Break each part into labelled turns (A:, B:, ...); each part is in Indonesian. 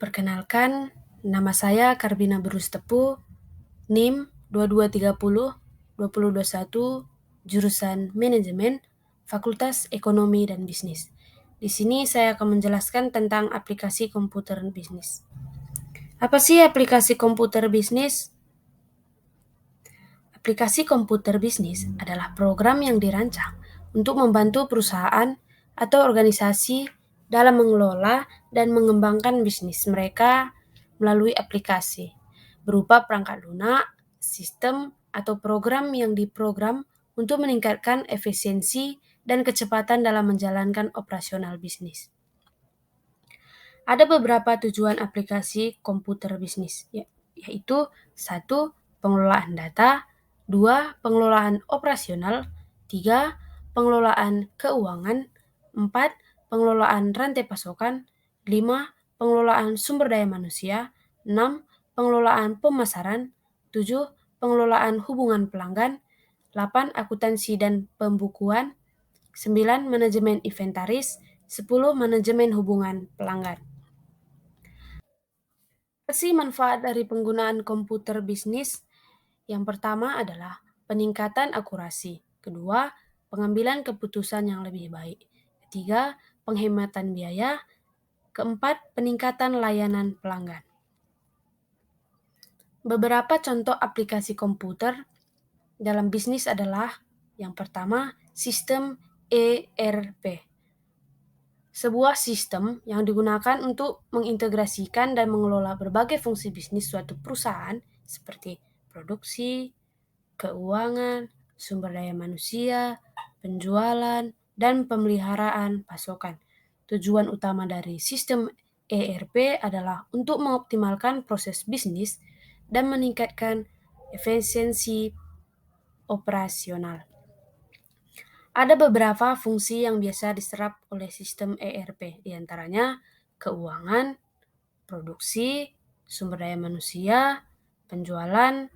A: Perkenalkan, nama saya Karbina Berustepu, NIM 2230-2021, jurusan Manajemen, Fakultas Ekonomi dan Bisnis. Di sini saya akan menjelaskan tentang aplikasi komputer bisnis. Apa sih aplikasi komputer bisnis? Aplikasi komputer bisnis adalah program yang dirancang untuk membantu perusahaan atau organisasi dalam mengelola dan mengembangkan bisnis mereka melalui aplikasi, berupa perangkat lunak, sistem, atau program yang diprogram untuk meningkatkan efisiensi dan kecepatan dalam menjalankan operasional bisnis. Ada beberapa tujuan aplikasi komputer bisnis, yaitu 1. Pengelolaan data, 2. Pengelolaan operasional, 3. Pengelolaan keuangan, 4. Pengelolaan rantai pasokan, 5. Pengelolaan sumber daya manusia, 6. Pengelolaan pemasaran, 7. Pengelolaan hubungan pelanggan, 8. Akuntansi dan pembukuan, 9. Manajemen inventaris, 10. Manajemen hubungan pelanggan. Apa sih manfaat dari penggunaan komputer bisnis? Yang pertama adalah peningkatan akurasi. Kedua, pengambilan keputusan yang lebih baik. Ketiga, penghematan biaya. Keempat, peningkatan layanan pelanggan. Beberapa contoh aplikasi komputer dalam bisnis adalah yang pertama, sistem ERP. Sebuah sistem yang digunakan untuk mengintegrasikan dan mengelola berbagai fungsi bisnis suatu perusahaan seperti produksi, keuangan, sumber daya manusia, penjualan, dan pemeliharaan pasokan. Tujuan utama dari sistem ERP adalah untuk mengoptimalkan proses bisnis dan meningkatkan efisiensi operasional. Ada beberapa fungsi yang biasa diserap oleh sistem ERP, di antaranya keuangan, produksi, sumber daya manusia, penjualan,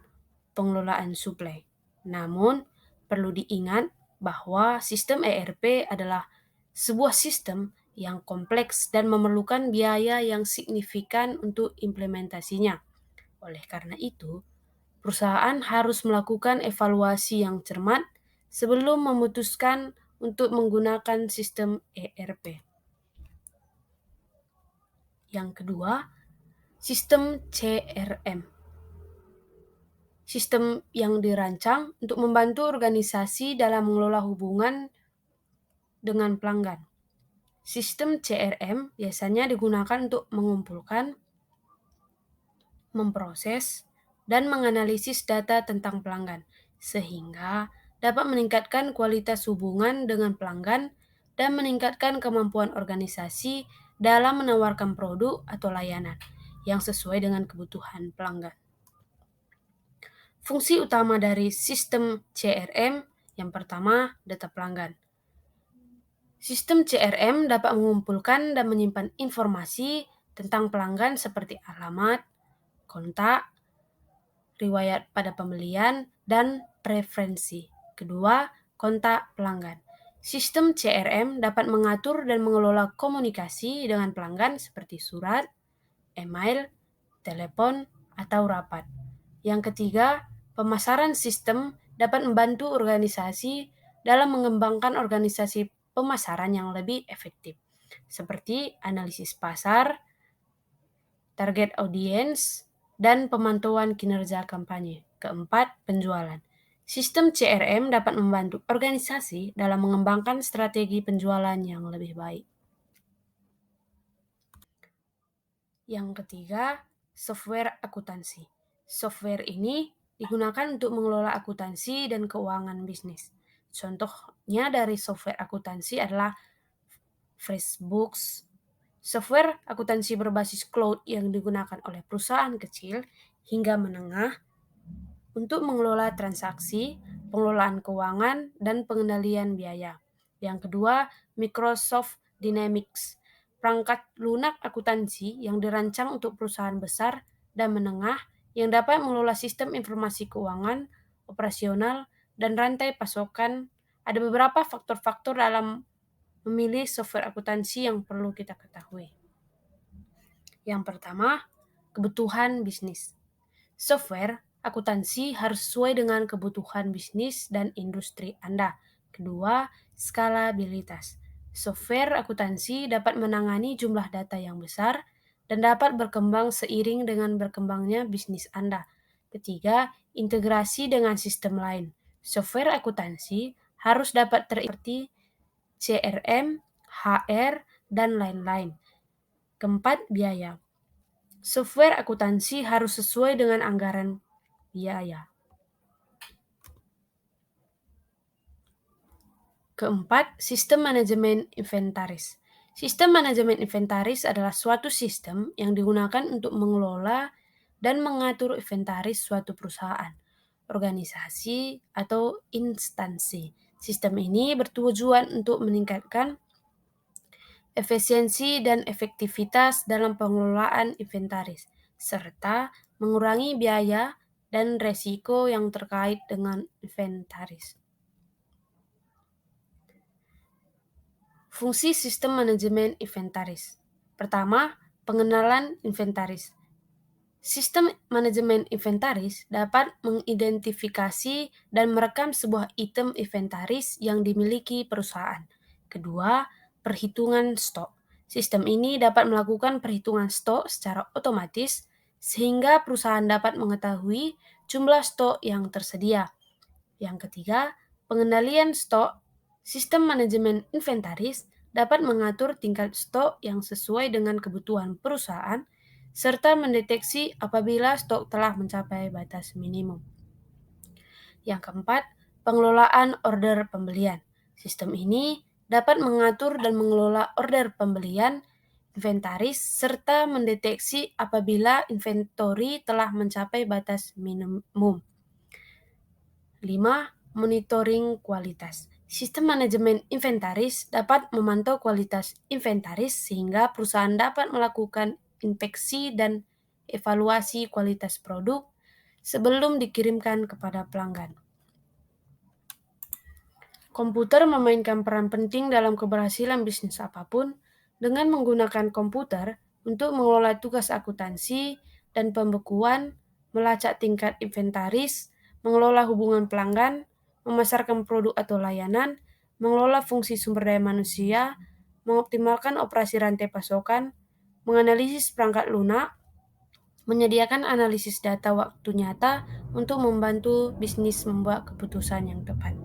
A: pengelolaan suplai. Namun, perlu diingat bahwa sistem ERP adalah sebuah sistem yang kompleks dan memerlukan biaya yang signifikan untuk implementasinya. Oleh karena itu, perusahaan harus melakukan evaluasi yang cermat sebelum memutuskan untuk menggunakan sistem ERP. Yang kedua, sistem CRM. Sistem yang dirancang untuk membantu organisasi dalam mengelola hubungan dengan pelanggan. Sistem CRM biasanya digunakan untuk mengumpulkan, memproses, dan menganalisis data tentang pelanggan, sehingga dapat meningkatkan kualitas hubungan dengan pelanggan dan meningkatkan kemampuan organisasi dalam menawarkan produk atau layanan yang sesuai dengan kebutuhan pelanggan. Fungsi utama dari sistem CRM yang pertama, data pelanggan. Sistem CRM dapat mengumpulkan dan menyimpan informasi tentang pelanggan seperti alamat, kontak, riwayat pada pembelian, dan preferensi. Kedua, kontak pelanggan. Sistem CRM dapat mengatur dan mengelola komunikasi dengan pelanggan seperti surat, email, telepon, atau rapat. Yang ketiga, pemasaran sistem dapat membantu organisasi dalam mengembangkan organisasi pemasaran yang lebih efektif, seperti analisis pasar, target audiens, dan pemantauan kinerja kampanye. Keempat, penjualan. Sistem CRM dapat membantu organisasi dalam mengembangkan strategi penjualan yang lebih baik. Yang ketiga, software akuntansi. Software ini digunakan untuk mengelola akuntansi dan keuangan bisnis. Contohnya dari software akuntansi adalah FreshBooks. Software akuntansi berbasis cloud yang digunakan oleh perusahaan kecil hingga menengah untuk mengelola transaksi, pengelolaan keuangan, dan pengendalian biaya. Yang kedua, Microsoft Dynamics. Perangkat lunak akuntansi yang dirancang untuk perusahaan besar dan menengah yang dapat mengelola sistem informasi keuangan, operasional, dan rantai pasokan. Ada beberapa faktor-faktor dalam memilih software akuntansi yang perlu kita ketahui. Yang pertama, kebutuhan bisnis. Software akuntansi harus sesuai dengan kebutuhan bisnis dan industri Anda. Kedua, skalabilitas. Software akuntansi dapat menangani jumlah data yang besar dan dapat berkembang seiring dengan berkembangnya bisnis Anda. Ketiga, integrasi dengan sistem lain. Software akuntansi harus dapat seperti CRM, HR, dan lain-lain. Keempat, biaya. Software akuntansi harus sesuai dengan anggaran biaya. Keempat, sistem manajemen inventaris. Sistem manajemen inventaris adalah suatu sistem yang digunakan untuk mengelola dan mengatur inventaris suatu perusahaan, organisasi, atau instansi. Sistem ini bertujuan untuk meningkatkan efisiensi dan efektivitas dalam pengelolaan inventaris, serta mengurangi biaya dan resiko yang terkait dengan inventaris. Fungsi sistem manajemen inventaris. Pertama, pengenalan inventaris. Sistem manajemen inventaris dapat mengidentifikasi dan merekam sebuah item inventaris yang dimiliki perusahaan. Kedua, perhitungan stok. Sistem ini dapat melakukan perhitungan stok secara otomatis sehingga perusahaan dapat mengetahui jumlah stok yang tersedia. Yang ketiga, pengendalian stok. Sistem manajemen inventaris dapat mengatur tingkat stok yang sesuai dengan kebutuhan perusahaan serta mendeteksi apabila stok telah mencapai batas minimum. Yang keempat, pengelolaan order pembelian. Sistem ini dapat mengatur dan mengelola order pembelian inventaris serta mendeteksi apabila inventory telah mencapai batas minimum. 5. Monitoring kualitas. Sistem manajemen inventaris dapat memantau kualitas inventaris sehingga perusahaan dapat melakukan inspeksi dan evaluasi kualitas produk sebelum dikirimkan kepada pelanggan. Komputer memainkan peran penting dalam keberhasilan bisnis apapun. Dengan menggunakan komputer untuk mengelola tugas akuntansi dan pembekuan, melacak tingkat inventaris, mengelola hubungan pelanggan, memasarkan produk atau layanan, mengelola fungsi sumber daya manusia, mengoptimalkan operasi rantai pasokan, menganalisis perangkat lunak, menyediakan analisis data waktu nyata untuk membantu bisnis membuat keputusan yang tepat.